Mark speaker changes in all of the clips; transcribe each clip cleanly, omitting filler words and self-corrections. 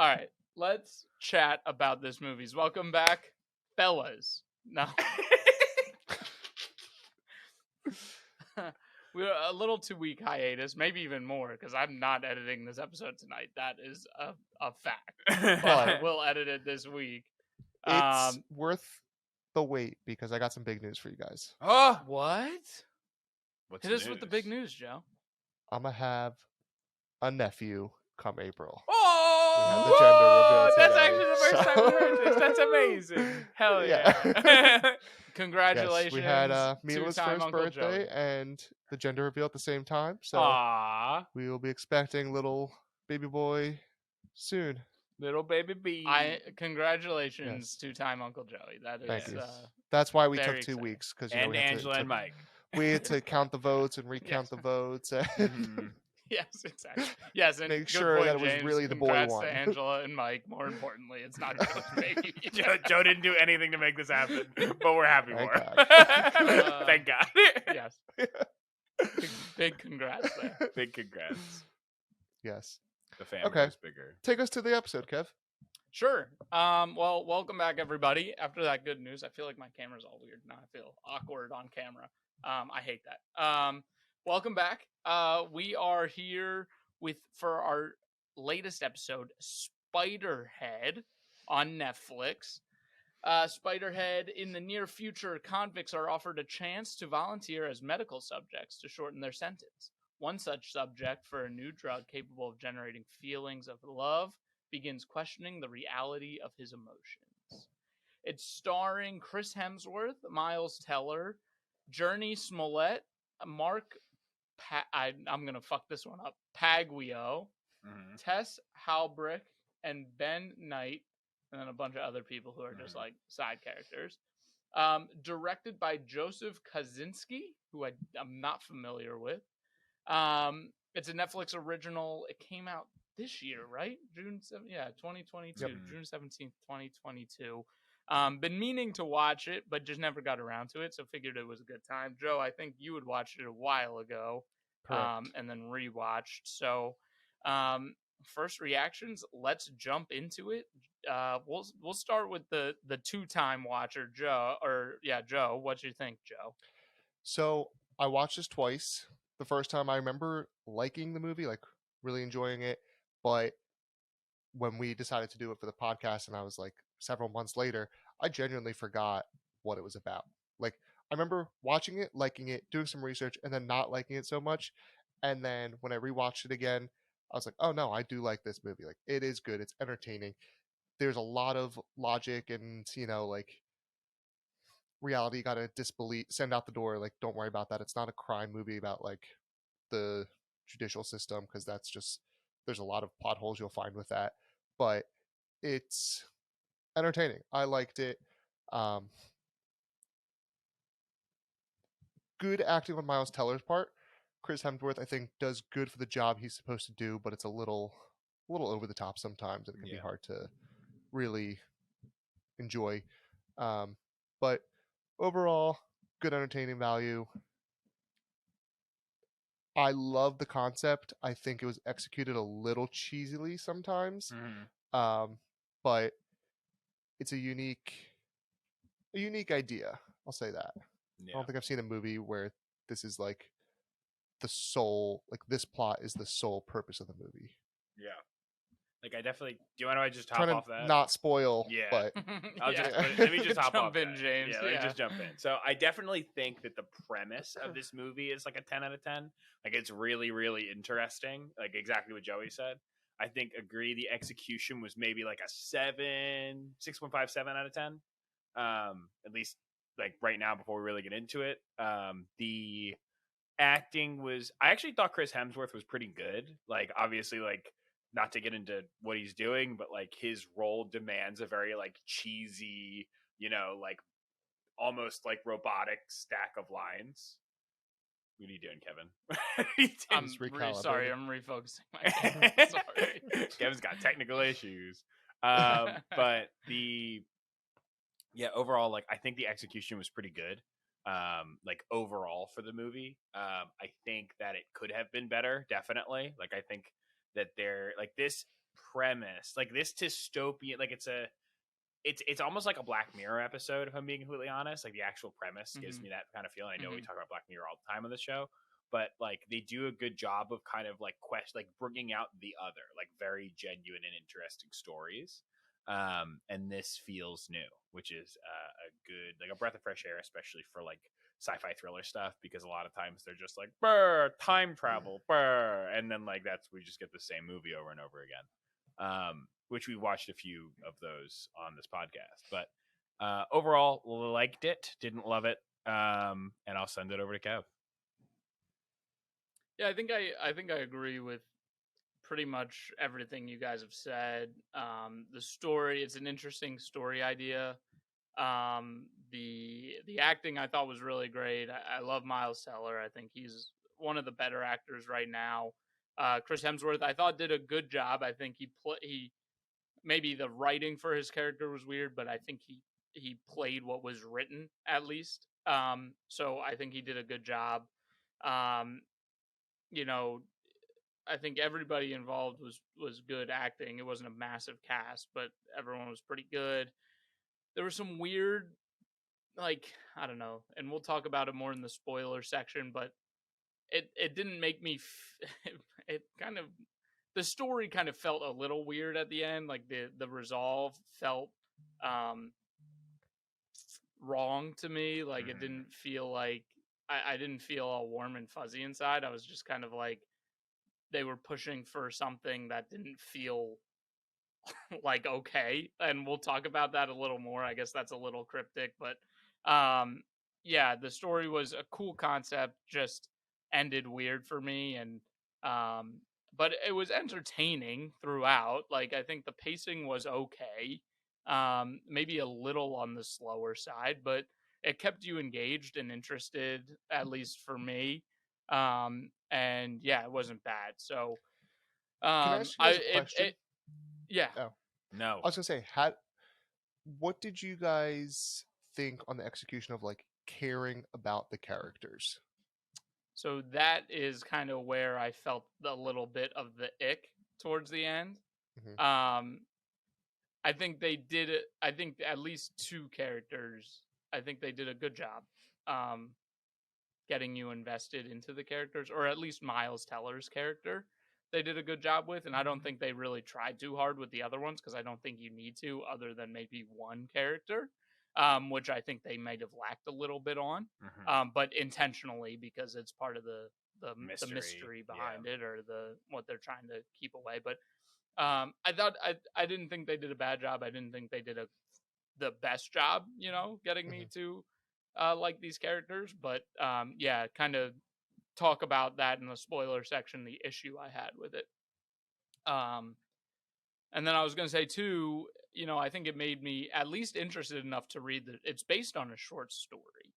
Speaker 1: All right, let's chat about this movie. Welcome back, fellas. No. We're a little 2-week hiatus, maybe even more, because I'm not editing this episode tonight. That is a fact. But we'll edit it this week.
Speaker 2: It's worth the wait because I got some big news for you guys.
Speaker 3: Oh,
Speaker 1: What?
Speaker 3: what's
Speaker 1: Hit us with the big news, Joe.
Speaker 2: I'm gonna have a nephew come April.
Speaker 3: Oh,
Speaker 2: We had
Speaker 3: that's
Speaker 2: the
Speaker 3: actually the first
Speaker 2: gender
Speaker 3: time
Speaker 2: reveal
Speaker 3: we heard this. That's amazing. Hell yeah.
Speaker 1: Congratulations.
Speaker 2: Yes, we had Mila's
Speaker 1: two-time
Speaker 2: first
Speaker 1: Uncle
Speaker 2: birthday
Speaker 1: Joey.
Speaker 2: and the gender reveal at the same time. So
Speaker 3: Aww,
Speaker 2: we will be expecting little baby boy soon.
Speaker 3: little baby bee.
Speaker 1: Congratulations, two-time Uncle Joey. That is
Speaker 2: Thank you. That's why we
Speaker 1: very
Speaker 2: took 2
Speaker 1: exciting.
Speaker 2: weeks because
Speaker 3: and Angela and Mike.
Speaker 2: We had to count the votes and recount
Speaker 1: Yes.
Speaker 2: the votes. And
Speaker 3: Mhm.
Speaker 1: Yes, exactly. Yes, and
Speaker 2: Make
Speaker 1: good
Speaker 2: sure
Speaker 1: point,
Speaker 2: that it was
Speaker 1: James.
Speaker 2: really the boy
Speaker 1: Congrats
Speaker 2: one.
Speaker 1: to Angela and Mike. More importantly, it's not just baby.
Speaker 3: Joe didn't do anything to make this happen, but we're happy
Speaker 2: Thank
Speaker 3: for him.
Speaker 2: God.
Speaker 3: Thank God.
Speaker 1: Yes. Big congrats there.
Speaker 3: Big congrats.
Speaker 2: Yes.
Speaker 3: The family
Speaker 2: Okay.
Speaker 3: is bigger.
Speaker 2: Take us to the episode, Kev.
Speaker 1: Sure. Well, welcome back, everybody. After that good news, I feel like my camera's all weird now. I feel awkward on camera. I hate that. Welcome back. We are here for our latest episode, Spiderhead, on Netflix. Spiderhead, in the near future, convicts are offered a chance to volunteer as medical subjects to shorten their sentence. One such subject for a new drug capable of generating feelings of love begins questioning the reality of his emotions. It's starring Chris Hemsworth, Miles Teller, Journey Smollett, Mark I'm going to fuck this one up, Paguio, Tess Halbrick, and Ben Knight, and then a bunch of other people who are just like side characters. Directed by Joseph Kaczynski, who I'm not familiar with. It's a Netflix original. It came out this year, right? June 2022.
Speaker 2: Yep.
Speaker 1: June 17th, 2022. Been meaning to watch it, but just never got around to it, so figured it was a good time. Joe, I think you had watched it a while ago.
Speaker 2: Correct.
Speaker 1: And then rewatched. So, first reactions, let's jump into it. We'll start with the two-time watcher, Joe. Joe, what you think, Joe?
Speaker 2: So I watched this twice. The first time I remember liking the movie, like really enjoying it, but when we decided to do it for the podcast and I was like several months later, I genuinely forgot what it was about. Like I remember watching it, liking it, doing some research, and then not liking it so much. And then when I rewatched it again, I was like, oh no, I do like this movie. Like it is good. It's entertaining. There's a lot of logic and, like reality you gotta send out the door. Like, don't worry about that. It's not a crime movie about like the judicial system, because that's just, there's a lot of plot holes you'll find with that. But it's entertaining. I liked it. Good acting on Miles Teller's part. Chris Hemsworth, I think, does good for the job he's supposed to do, but it's a little over the top sometimes. It can be hard to really enjoy. But overall, good entertaining value. I love the concept. I think it was executed a little cheesily sometimes. But it's a unique idea. I'll say that. I don't think I've seen a movie where this is like the sole, like this plot is the sole purpose of the movie.
Speaker 3: Yeah. Like I definitely. Do you want to just hop
Speaker 2: Trying to
Speaker 3: off that?
Speaker 2: not spoil.
Speaker 3: Yeah.
Speaker 2: But
Speaker 3: Let me just hop
Speaker 1: jump
Speaker 3: off
Speaker 1: in,
Speaker 3: that.
Speaker 1: James.
Speaker 3: Yeah, let me just jump in. So I definitely think that the premise of this movie is like a 10 out of 10. Like it's really, really interesting. Like exactly what Joey said. I think agree the execution was maybe like a 6.57 out of 10. At least like right now before we really get into it. The acting was, I actually thought Chris Hemsworth was pretty good. Like obviously like not to get into what he's doing, but like his role demands a very like cheesy, like almost like robotic stack of lines. What are you doing, Kevin?
Speaker 1: I'm sorry, I'm refocusing my camera. Sorry.
Speaker 3: Kevin's got technical issues. But overall, like I think the execution was pretty good. Like overall for the movie. I think that it could have been better, definitely. Like I think that they're like this premise, like this dystopian, like it's almost like a Black Mirror episode, if I'm being completely honest. Like the actual premise gives me that kind of feeling. I know we talk about Black Mirror all the time on the show, but like they do a good job of kind of like like bringing out the other, like very genuine and interesting stories. And this feels new, which is a good, like a breath of fresh air, especially for like sci-fi thriller stuff, because a lot of times they're just like brr, time travel, brr, and then like we just get the same movie over and over again. Which we watched a few of those on this podcast. But overall, liked it, didn't love it, and I'll send it over to Kev.
Speaker 1: Yeah, I think I agree with pretty much everything you guys have said. The story, it's an interesting story idea. The acting I thought was really great. I love Miles Teller. I think he's one of the better actors right now. Chris Hemsworth, I thought did a good job. I think he maybe the writing for his character was weird, but I think he played what was written at least. So I think he did a good job. Um, you know, I think everybody involved was good acting. It wasn't a massive cast, but everyone was pretty good. There was some weird, like, I don't know, and we'll talk about it more in the spoiler section, but it didn't make me it kind of, the story kind of felt a little weird at the end. Like the resolve felt wrong to me. Like it didn't feel like I didn't feel all warm and fuzzy inside. I was just kind of like they were pushing for something that didn't feel like okay. And we'll talk about that a little more. I guess that's a little cryptic, but yeah, the story was a cool concept, just ended weird for me. And but it was entertaining throughout. Like I think the pacing was okay. Maybe a little on the slower side, but it kept you engaged and interested, at least for me. And yeah, it wasn't bad. So
Speaker 2: Can I ask you guys a question?
Speaker 1: yeah.
Speaker 2: Oh,
Speaker 3: No,
Speaker 2: I was gonna say, what did you guys think on the execution of like caring about the characters?
Speaker 1: So that is kind of where I felt a little bit of the ick towards the end.
Speaker 2: Mhm.
Speaker 1: I think they did it. I think at least two characters. I think they did a good job getting you invested into the characters, or at least Miles Teller's character. They did a good job with, and I don't think they really tried too hard with the other ones because I don't think you need to, other than maybe one character, which I think they might have lacked a little bit on, but intentionally because it's part of the mystery behind it, or the what they're trying to keep away. But I thought I didn't think they did a bad job. I didn't think they did the best job, getting me to like these characters. But yeah, kind of talk about that in the spoiler section, the issue I had with it. And then I was going to say too, I think it made me at least interested enough to read it's based on a short story.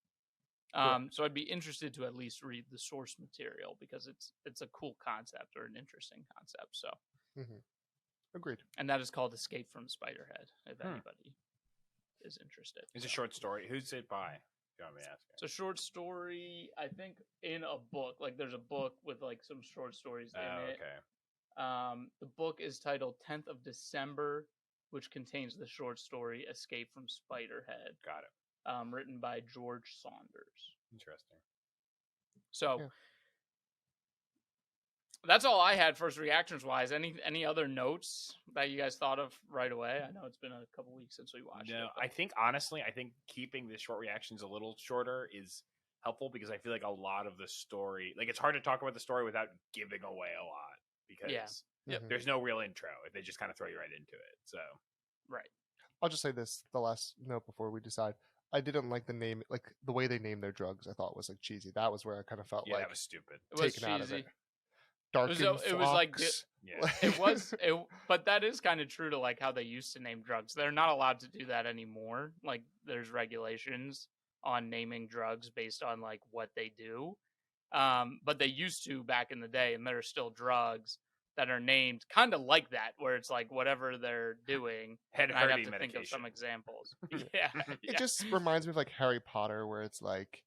Speaker 1: So I'd be interested to at least read the source material because it's a cool concept, or an interesting concept. So
Speaker 2: Agreed.
Speaker 1: And that is called Escape from Spiderhead, if anybody is interested.
Speaker 3: It's a short story. Who's it by? You want me to ask?
Speaker 1: It's a short story, I think, in a book. Like there's a book with like some short stories in it.
Speaker 3: Okay.
Speaker 1: The book is titled 10th of December, which contains the short story Escape from Spiderhead.
Speaker 3: Got it.
Speaker 1: Written by George Saunders.
Speaker 3: Interesting.
Speaker 1: So that's all I had first reactions wise. Any other notes that you guys thought of right away? I know it's been a couple weeks since we watched it.
Speaker 3: No, I think honestly, keeping the short reactions a little shorter is helpful, because I feel like a lot of the story, like it's hard to talk about the story without giving away a lot, because there's no real intro. They just kind of throw you right into it. So
Speaker 1: right.
Speaker 2: I'll just say this, the last note before we decide. I didn't like the name, like the way they named their drugs. I thought was like cheesy. That was where I kind of felt like
Speaker 3: that was stupid.
Speaker 1: It was
Speaker 2: taken out of
Speaker 1: cheesy.
Speaker 2: it. Darkened
Speaker 1: It was like
Speaker 3: Yeah.
Speaker 1: but that is kind of true to like how they used to name drugs. They're not allowed to do that anymore. Like there's regulations on naming drugs based on like what they do. But they used to back in the day, and there are still drugs that are named kind of like that, where it's like whatever they're doing.
Speaker 3: Head
Speaker 1: I'd have
Speaker 3: hurting
Speaker 1: to
Speaker 3: medication.
Speaker 1: think of some examples. Yeah.
Speaker 2: It just reminds me of like Harry Potter, where it's like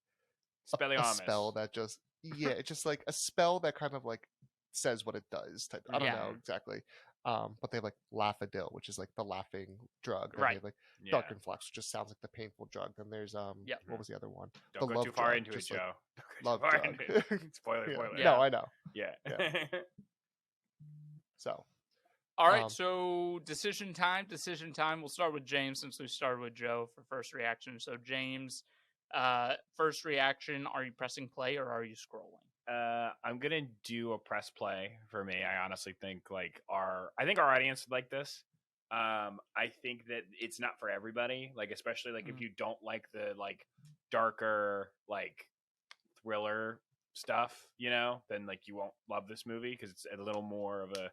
Speaker 2: a spell that just it's just like a spell that kind of like says what it does. I don't know exactly. But they have like Laugh-A-Dill, which is like the laughing drug. Then they
Speaker 1: Right.
Speaker 2: have like
Speaker 3: Yeah.
Speaker 2: Darkenflex, which just sounds like the painful drug. Then there's
Speaker 1: Yep.
Speaker 2: what was the other one?
Speaker 3: Don't
Speaker 2: The
Speaker 3: go
Speaker 2: love
Speaker 3: too far
Speaker 2: drug,
Speaker 3: into it,
Speaker 2: just like
Speaker 3: Joe.
Speaker 2: love
Speaker 3: Don't go too far
Speaker 2: drug.
Speaker 3: into it. Spoiler,
Speaker 2: Yeah.
Speaker 3: spoiler.
Speaker 1: Yeah.
Speaker 2: No, I know.
Speaker 3: Yeah.
Speaker 2: So
Speaker 1: All right,
Speaker 2: Um,
Speaker 1: so decision time. Decision time. We'll start with James since we started with Joe for first reaction. So James, first reaction: are you pressing play or are you scrolling?
Speaker 3: I'm gonna do a press play for me. I honestly think I think our audience would like this. I think that it's not for everybody. Like especially like if you don't like the like darker like thriller stuff, then like you won't love this movie because it's a little more of a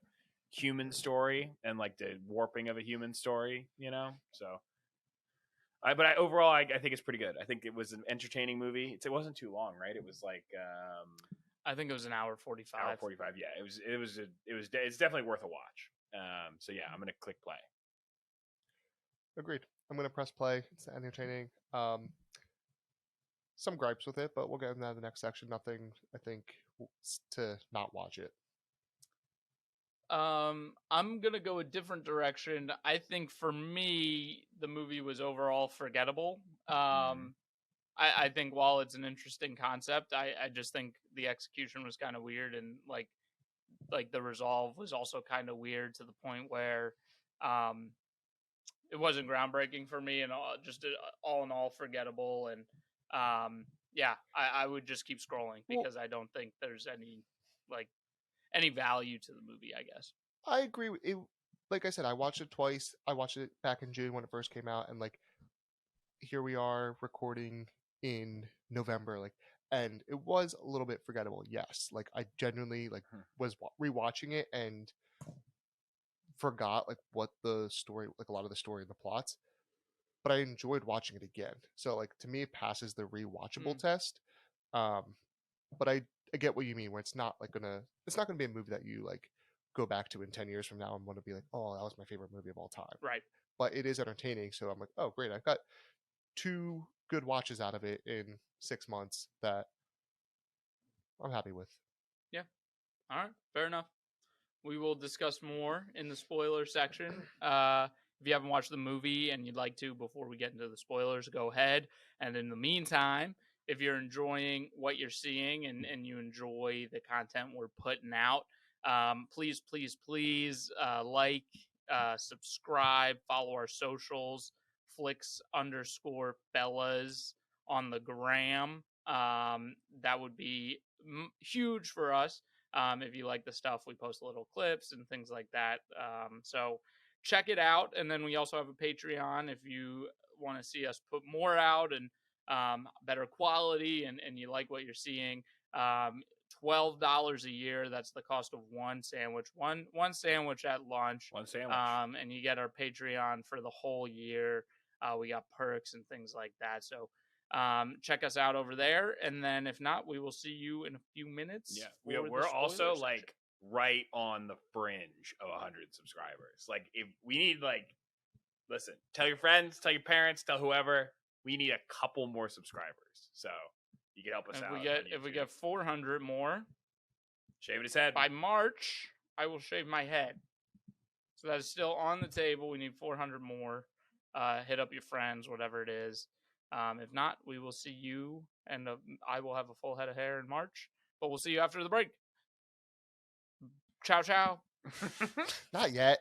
Speaker 3: human story and like the warping of a human story. So. But overall, I think it's pretty good. I think it was an entertaining movie. It wasn't too long, right? It was like
Speaker 1: I think it was an hour 45.
Speaker 3: hour 45. Yeah, it's definitely worth a watch. So yeah, I'm gonna click play.
Speaker 2: Agreed. I'm gonna press play. It's entertaining. Some gripes with it, but we'll get into that in the next section. Nothing, I think, to not watch it.
Speaker 1: I'm gonna go a different direction. I think for me, the movie was overall forgettable. I think while it's an interesting concept, I just think the execution was kind of weird, and like the resolve was also kind of weird to the point where it wasn't groundbreaking for me, and just all in all forgettable. And yeah, I would just keep scrolling because I don't think there's any value to the movie, I guess.
Speaker 2: I agree with it. Like I said, I watched it twice. I watched it back in June when it first came out, and like here we are recording in November, and it was a little bit forgettable. Yes, like I genuinely was rewatching it and forgot like what the story, like a lot of the story and the plots, but I enjoyed watching it again. So like to me, it passes the rewatchable test. But I get what you mean, where it's not gonna be a movie that you like go back to in 10 years from now and want to be like, oh, that was my favorite movie of all time.
Speaker 1: Right.
Speaker 2: But it is entertaining, so I'm like, oh great, I've got 2 good watches out of it in 6 months that I'm happy with.
Speaker 1: Yeah. All right. Fair enough. We will discuss more in the spoiler section. If you haven't watched the movie and you'd like to before we get into the spoilers, go ahead. And in the meantime, if you're enjoying what you're seeing and you enjoy the content we're putting out, please, please, please like, subscribe, follow our socials, flicks_fellas on the gram. That would be huge for us. If you like the stuff, we post little clips and things like that. So check it out. And then we also have a Patreon if you want to see us put more out and better quality and you like what you're seeing. $12 a year. That's the cost of one sandwich. One sandwich at lunch.
Speaker 3: One sandwich.
Speaker 1: And you get our Patreon for the whole year. We got perks and things like that. So check us out over there, and then if not, we will see you in a few minutes.
Speaker 3: Yeah, we're also like right on the fringe of 100 subscribers. Like, if we need listen, tell your friends, tell your parents, tell whoever. We need a couple more subscribers, so you can help us out.
Speaker 1: If we get 400 more,
Speaker 3: shaving his head
Speaker 1: by March, I will shave my head. So that is still on the table. We need 400 more. Hit up your friends, whatever it is. If not, we will see you, and I will have a full head of hair in March, but we'll see you after the break. Ciao, ciao.
Speaker 2: Not yet.